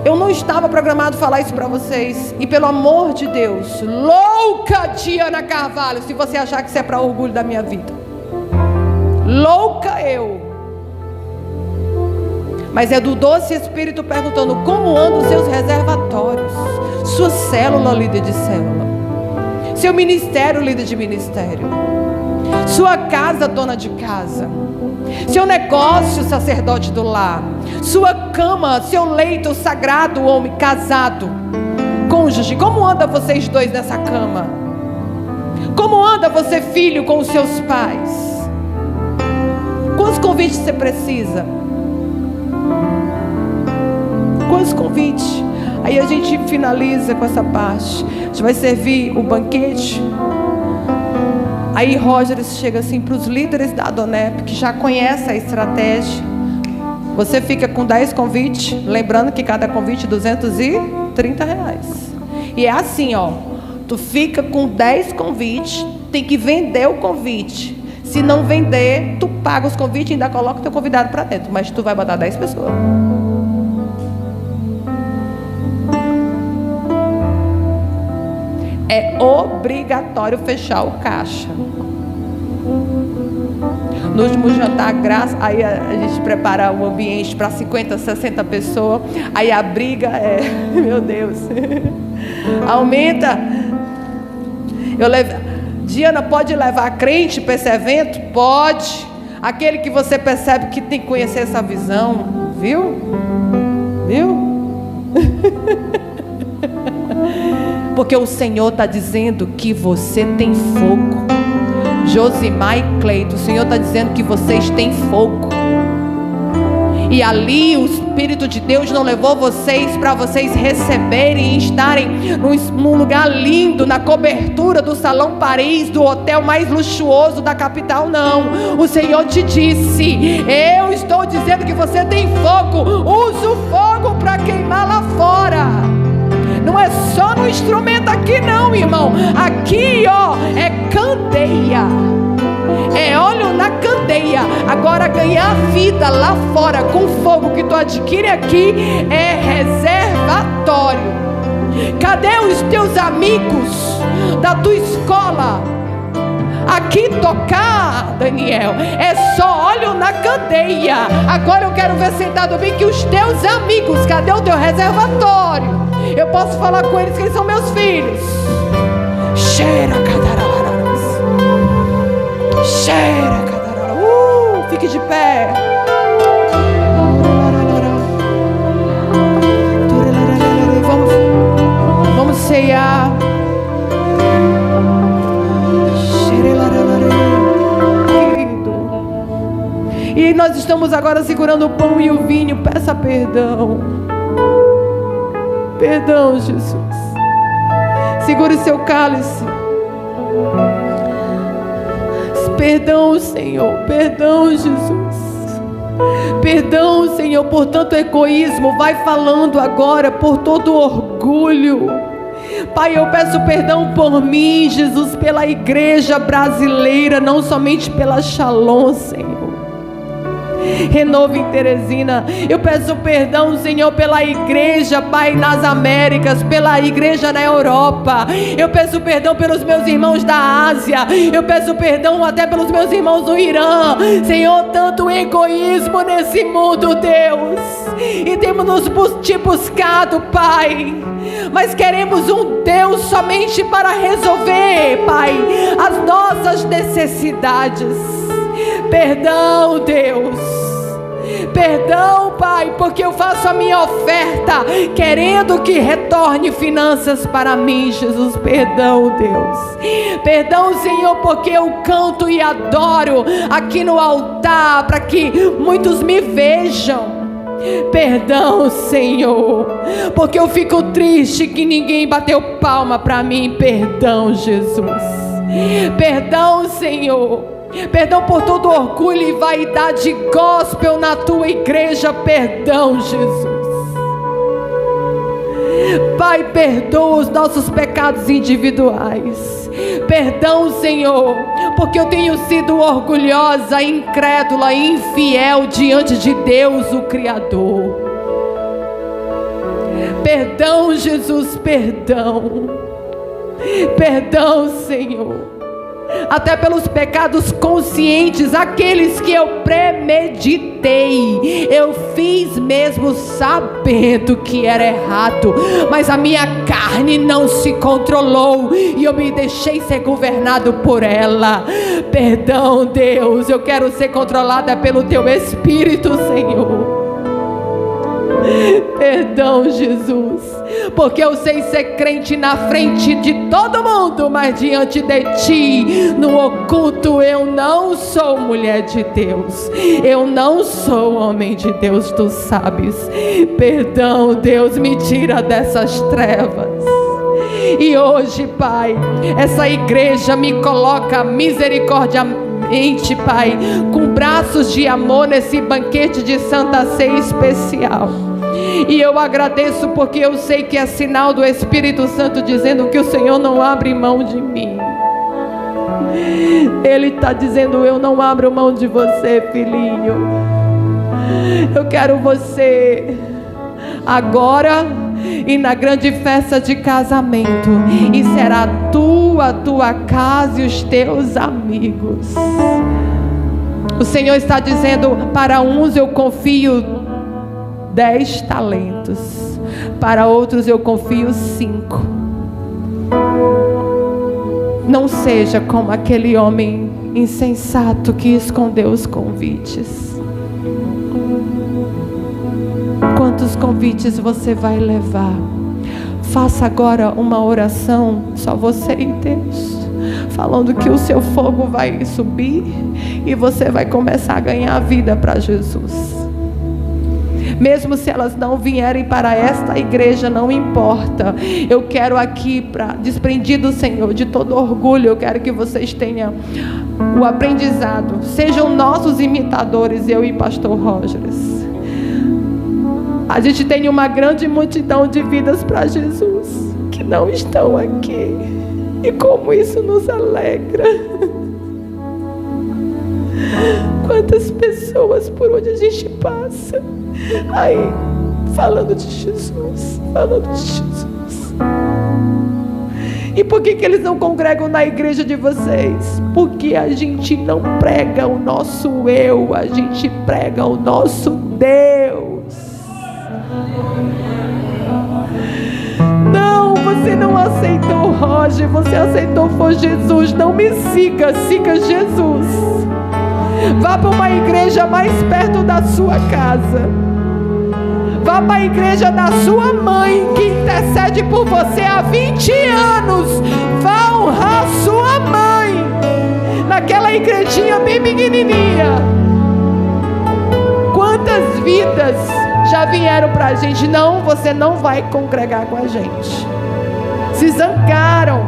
eu não estava programado falar isso para vocês. E pelo amor de Deus, louca Diana Carvalho, se você achar que isso é para orgulho da minha vida. Louca eu. Mas é do doce Espírito perguntando: como andam os seus reservatórios? Sua célula, líder de célula. Seu ministério, líder de ministério. Sua casa, dona de casa. Seu negócio, sacerdote do lar. Sua cama, seu leito sagrado, homem casado. Cônjuge, como anda vocês dois nessa cama? Como anda você, filho, com os seus pais? Quantos convites você precisa? Quantos convites? Aí a gente finaliza com essa parte. A gente vai servir o banquete. Aí Roger chega assim para os líderes da Adonep, que já conhecem a estratégia. Você fica com 10 convites, lembrando que cada convite é R$230. E é assim, ó. Tu fica com 10 convites, tem que vender o convite. Se não vender, tu paga os convites e ainda coloca o teu convidado para dentro. Mas tu vai botar 10 pessoas. É obrigatório fechar o caixa. No último jantar, aí a gente prepara o ambiente para 50, 60 pessoas. Aí a briga é... Meu Deus. Aumenta. Diana, pode levar crente para esse evento? Pode. Aquele que você percebe que tem que conhecer essa visão. Viu? Porque o Senhor está dizendo que você tem fogo. Josimar e Cleito, o Senhor está dizendo que vocês têm fogo. E ali o Espírito de Deus não levou vocês para vocês receberem e estarem num lugar lindo, na cobertura do Salão Paris, do hotel mais luxuoso da capital, não. O Senhor te disse: eu estou dizendo que você tem fogo. Usa o fogo para queimar lá fora. Não é só no instrumento aqui não, irmão. Aqui, ó, é candeia. É óleo na candeia. Agora ganhar vida lá fora com fogo que tu adquire aqui é reservatório. Cadê os teus amigos da tua escola? Aqui tocar, Daniel, é só óleo na candeia. Agora eu quero ver sentado bem que os teus amigos, cadê o teu reservatório? Eu posso falar com eles que eles são meus filhos. Cheira, cadarararas. Cheira, cadarararas. Fique de pé. Vamos ceiar. nós estamos agora segurando o pão e o vinho, peça perdão. Perdão, Jesus. Segure seu cálice. Perdão, Senhor. Perdão, Jesus. Perdão, Senhor, por tanto egoísmo. Vai falando agora por todo orgulho. Pai, eu peço perdão por mim, Jesus, pela igreja brasileira, não somente pela Shalom, Senhor. Renovo em Teresina. Eu peço perdão, Senhor, pela igreja, Pai, nas Américas, pela igreja na Europa. Eu peço perdão pelos meus irmãos da Ásia. Eu peço perdão até pelos meus irmãos do Irã. Senhor, tanto egoísmo nesse mundo, Deus. E temos te buscado, Pai. Mas queremos um Deus somente para resolver, Pai, as nossas necessidades. Perdão, Deus. Perdão, Pai, porque eu faço a minha oferta querendo que retorne finanças para mim, Jesus. Perdão, Deus. Perdão, Senhor, porque eu canto e adoro aqui no altar para que muitos me vejam. Perdão, Senhor, porque eu fico triste que ninguém bateu palma para mim. Perdão, Jesus. Perdão, Senhor. Perdão por todo orgulho e vaidade gospel na tua igreja. Perdão, Jesus. Pai, perdoa os nossos pecados individuais. Perdão, Senhor, porque eu tenho sido orgulhosa, incrédula e infiel diante de Deus, o Criador. Perdão, Jesus, perdão. Perdão, Senhor. Até pelos pecados conscientes, aqueles que eu premeditei, eu fiz mesmo sabendo que era errado, mas a minha carne não se controlou e eu me deixei ser governado por ela. Perdão, Deus, eu quero ser controlada pelo teu Espírito, Senhor. Perdão, Jesus, porque eu sei ser crente na frente de todo mundo, mas diante de ti, no oculto, eu não sou mulher de Deus, eu não sou homem de Deus, tu sabes. Perdão, Deus, me tira dessas trevas. E hoje, Pai, essa igreja me coloca misericordiamente, Pai, com braços de amor nesse banquete de Santa Ceia especial. E eu agradeço porque eu sei que é sinal do Espírito Santo dizendo que o Senhor não abre mão de mim. Ele está dizendo: eu não abro mão de você, filhinho. Eu quero você agora e na grande festa de casamento, e será tua casa e os teus amigos. O Senhor está dizendo: para uns eu confio 10 talentos, para outros eu confio 5. Não seja como aquele homem insensato que escondeu os convites. Quantos convites você vai levar? Faça agora uma oração, só você e Deus, falando que o seu fogo vai subir e você vai começar a ganhar vida para Jesus. Mesmo se elas não vierem para esta igreja, não importa. Eu quero aqui, desprendido, Senhor, de todo orgulho, eu quero que vocês tenham o aprendizado. Sejam nossos imitadores, eu e pastor Rogers. A gente tem uma grande multidão de vidas para Jesus que não estão aqui. E como isso nos alegra. Quantas pessoas por onde a gente passa aí falando de Jesus, falando de Jesus. E por que eles não congregam na igreja de vocês? Porque a gente não prega o nosso eu, a gente prega o nosso Deus. Não, você não aceitou Roger, você aceitou foi Jesus. Não me siga, siga Jesus. Vá para uma igreja mais perto da sua casa. Vá para a igreja da sua mãe, que intercede por você há 20 anos. Vá honrar sua mãe naquela igrejinha bem pequenininha. Quantas vidas já vieram para a gente? Não, você não vai congregar com a gente. Se zangaram.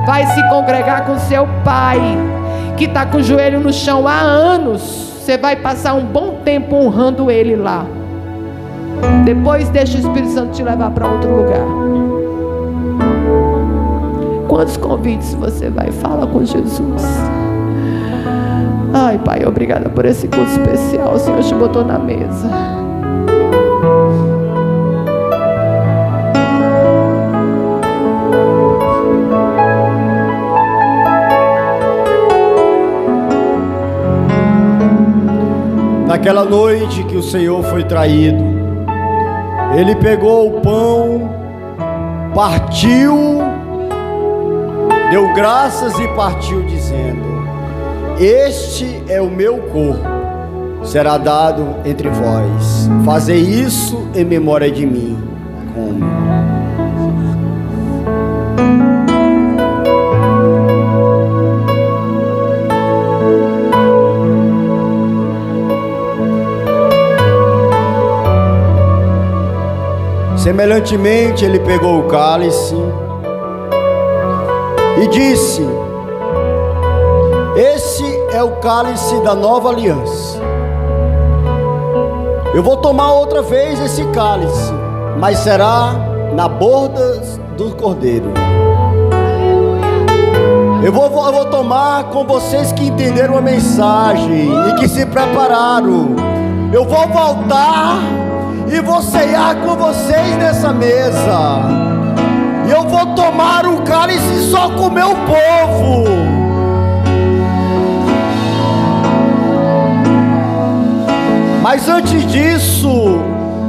Vai se congregar com seu pai, que está com o joelho no chão há anos. Você vai passar um bom tempo honrando ele lá. Depois deixa o Espírito Santo te levar para outro lugar. Quantos convites você vai? Fala com Jesus. Ai, Pai, obrigada por esse culto especial. O Senhor te botou na mesa. Naquela noite que o Senhor foi traído, Ele pegou o pão, partiu, deu graças e partiu dizendo: este é o meu corpo, será dado entre vós. Fazei isso em memória de mim. Come. Semelhantemente, ele pegou o cálice e disse: esse é o cálice da nova aliança. Eu vou tomar outra vez esse cálice, mas será na borda do cordeiro. Eu vou tomar com vocês que entenderam a mensagem e que se prepararam. Eu vou voltar e vou ceiar com vocês nessa mesa. E eu vou tomar o cálice só com o meu povo. Mas antes disso,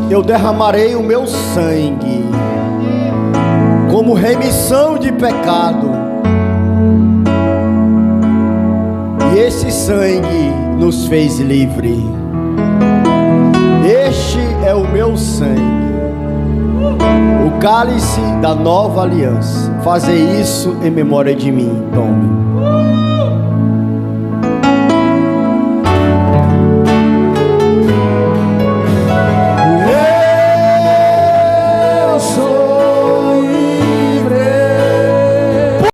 eu derramarei o meu sangue como remissão de pecado. E esse sangue nos fez livre. Este é o meu sangue, o cálice da nova aliança. Fazei isso em memória de mim. Tome.